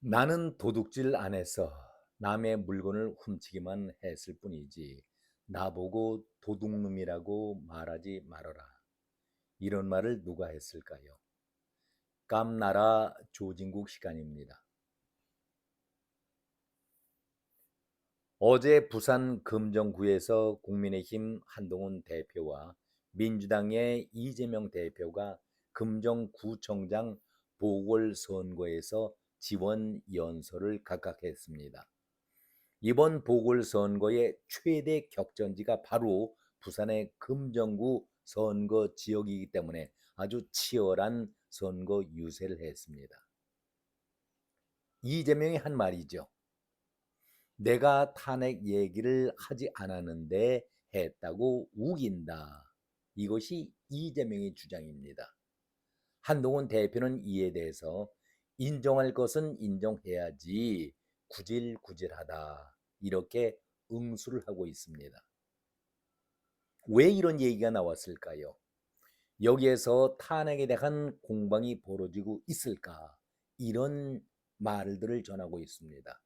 나는 도둑질 안 했어. 남의 물건을 훔치기만 했을 뿐이지. 나보고 도둑놈이라고 말하지 말어라. 이런 말을 누가 했을까요? 깜나라 조진국 시간입니다. 어제 부산 금정구에서 국민의힘 한동훈 대표와 민주당의 이재명 대표가 금정구청장 보궐선거에서 지원 연설을 각각 했습니다. 이번 보궐선거의 최대 격전지가 바로 부산의 금정구 선거 지역이기 때문에 아주 치열한 선거 유세를 했습니다. 이재명이 한 말이죠. 내가 탄핵 얘기를 하지 않았는데 했다고 우긴다. 이것이 이재명의 주장입니다. 한동훈 대표는 이에 대해서 인정할 것은 인정해야지 구질구질하다. 이렇게 응수를 하고 있습니다. 왜 이런 얘기가 나왔을까요? 여기에서 탄핵에 대한 공방이 벌어지고 있을까? 이런 말들을 전하고 있습니다.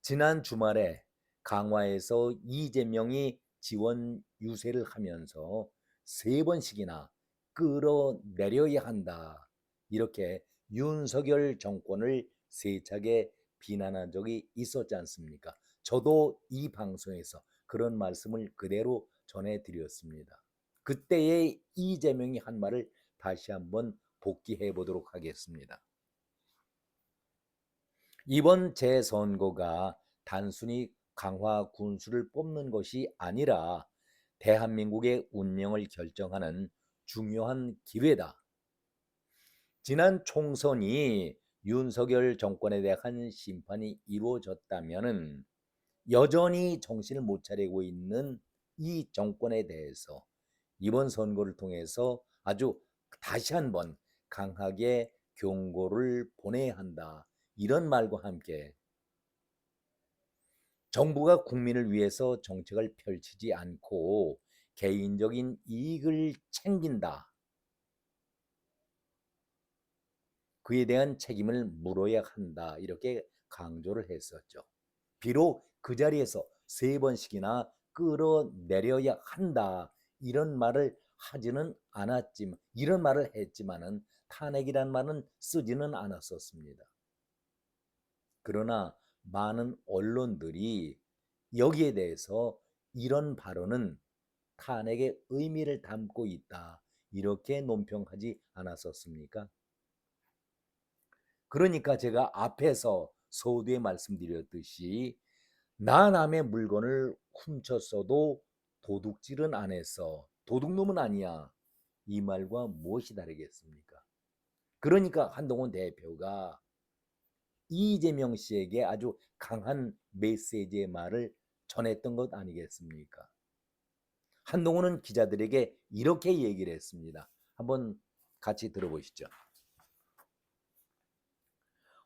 지난 주말에 강화에서 이재명이 지원 유세를 하면서 세 번씩이나 끌어내려야 한다. 이렇게 윤석열 정권을 세차게 비난한 적이 있었지 않습니까? 저도 이 방송에서 그런 말씀을 그대로 전해드렸습니다. 그때의 이재명이 한 말을 다시 한번 복기해 보도록 하겠습니다. 이번 재선거가 단순히 강화 군수를 뽑는 것이 아니라 대한민국의 운명을 결정하는 중요한 기회다. 지난 총선이 윤석열 정권에 대한 심판이 이루어졌다면 여전히 정신을 못 차리고 있는 이 정권에 대해서 이번 선거를 통해서 아주 다시 한번 강하게 경고를 보내야 한다. 이런 말과 함께 정부가 국민을 위해서 정책을 펼치지 않고 개인적인 이익을 챙긴다. 그에 대한 책임을 물어야 한다. 이렇게 강조를 했었죠. 비록 그 자리에서 세 번씩이나 끌어내려야 한다. 이런 말을 하지는 않았지만, 이런 말을 했지만은 탄핵이란 말은 쓰지는 않았었습니다. 그러나 많은 언론들이 여기에 대해서 이런 발언은 탄핵의 의미를 담고 있다. 이렇게 논평하지 않았었습니까? 그러니까 제가 앞에서 서두에 말씀드렸듯이 나 남의 물건을 훔쳤어도 도둑질은 안 했어. 도둑놈은 아니야. 이 말과 무엇이 다르겠습니까? 그러니까 한동훈 대표가 이재명 씨에게 아주 강한 메시지의 말을 전했던 것 아니겠습니까? 한동훈은 기자들에게 이렇게 얘기를 했습니다. 한번 같이 들어보시죠.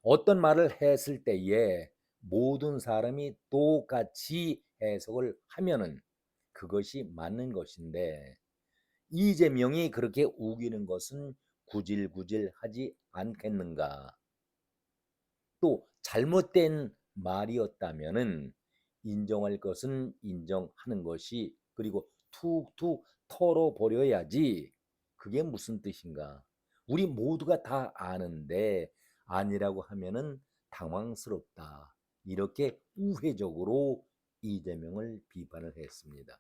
어떤 말을 했을 때에 모든 사람이 똑같이 해석을 하면은 그것이 맞는 것인데 이재명이 그렇게 우기는 것은 구질구질하지 않겠는가? 또 잘못된 말이었다면은 인정할 것은 인정하는 것이 그리고 툭툭 털어버려야지. 그게 무슨 뜻인가? 우리 모두가 다 아는데 아니라고 하면은 당황스럽다. 이렇게 우회적으로 이재명을 비판을 했습니다.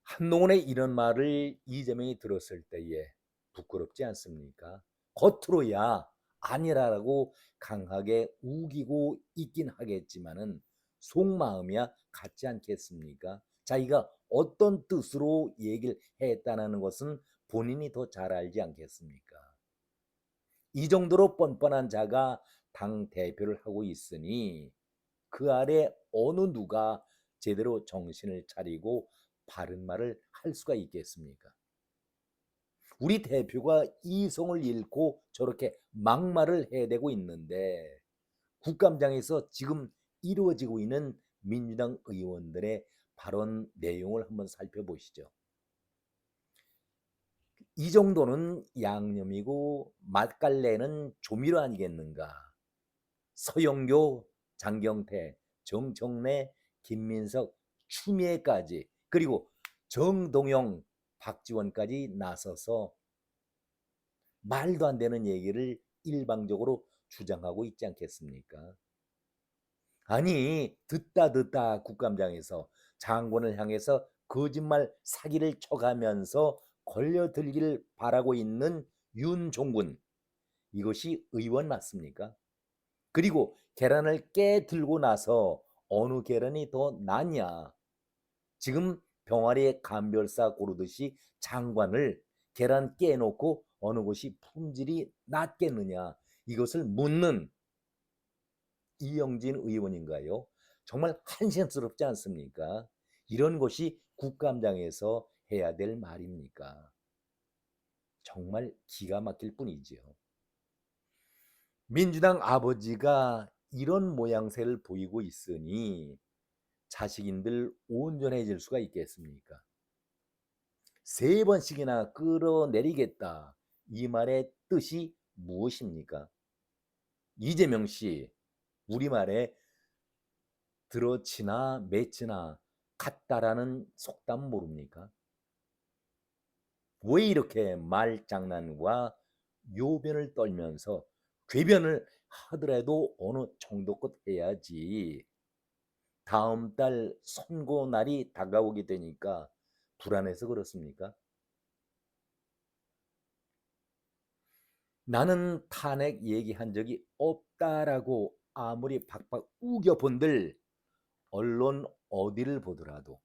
한동훈의 이런 말을 이재명이 들었을 때에 부끄럽지 않습니까? 겉으로야 아니라고 강하게 우기고 있긴 하겠지만은 속마음이야 같지 않겠습니까? 자기가 어떤 뜻으로 얘기를 했다는 것은 본인이 더 잘 알지 않겠습니까? 이 정도로 뻔뻔한 자가 당 대표를 하고 있으니 그 아래 어느 누가 제대로 정신을 차리고 바른 말을 할 수가 있겠습니까? 우리 대표가 이성을 잃고 저렇게 막말을 해대고 있는데 국감장에서 지금 이루어지고 있는 민주당 의원들의 발언 내용을 한번 살펴보시죠. 이 정도는 양념이고 맛깔내는 조미료 아니겠는가. 서영교, 장경태, 정청래, 김민석, 추미애까지 그리고 정동영, 박지원까지 나서서 말도 안 되는 얘기를 일방적으로 주장하고 있지 않겠습니까? 아니 듣다 국감장에서 장관을 향해서 거짓말 사기를 쳐가면서 걸려들기를 바라고 있는 윤종군, 이것이 의원 맞습니까? 그리고 계란을 깨 들고 나서 어느 계란이 더 낫냐? 지금 병아리에 감별사 고르듯이 장관을 계란 깨놓고 어느 곳이 품질이 낫겠느냐, 이것을 묻는 이영진 의원인가요? 정말 한심스럽지 않습니까? 이런 것이 국감장에서 해야 될 말입니까? 정말 기가 막힐 뿐이지요. 민주당 아버지가 이런 모양새를 보이고 있으니 자식인들 온전해질 수가 있겠습니까? 세 번씩이나 끌어내리겠다, 이 말의 뜻이 무엇입니까? 이재명 씨, 우리말에 들어치나 맺히나 같다라는 속담 모릅니까? 왜 이렇게 말장난과 요변을 떨면서 궤변을 하더라도 어느 정도껏 해야지, 다음 달 선거 날이 다가오게 되니까 불안해서 그렇습니까? 나는 탄핵 얘기한 적이 없다라고 아무리 박박 우겨본들 언론 어디를 보더라도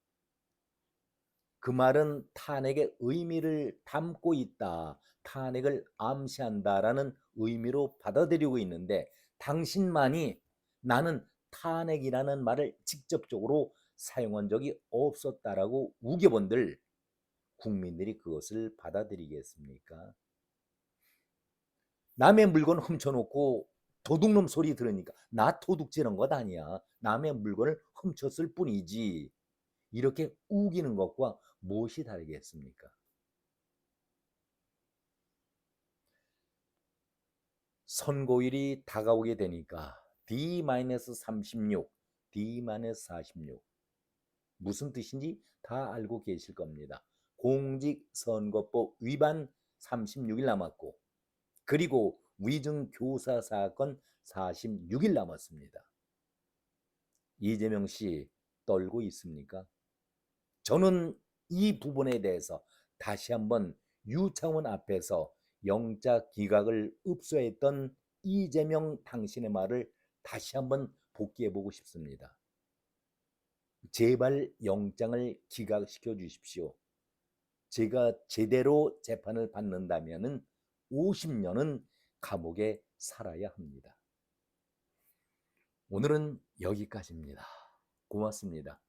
그 말은 탄핵의 의미를 담고 있다, 탄핵을 암시한다라는 의미로 받아들이고 있는데, 당신만이 나는 탄핵이라는 말을 직접적으로 사용한 적이 없었다라고 우겨본들 국민들이 그것을 받아들이겠습니까? 남의 물건 훔쳐놓고 도둑놈 소리 들으니까 나 도둑질한 것 아니야, 남의 물건을 훔쳤을 뿐이지, 이렇게 우기는 것과 무엇이 다르겠습니까? 선고일이 다가오게 되니까 D-36, D-46 무슨 뜻인지 다 알고 계실 겁니다. 공직선거법 위반 36일 남았고, 그리고 위증교사 사건 46일 남았습니다. 이재명 씨 떨고 있습니까? 저는 이 부분에 대해서 다시 한번 유창훈 앞에서 영장 기각을 읍소했던 이재명 당신의 말을 다시 한번 복기해 보고 싶습니다. 제발 영장을 기각시켜 주십시오. 제가 제대로 재판을 받는다면 50년은 감옥에 살아야 합니다. 오늘은 여기까지입니다. 고맙습니다.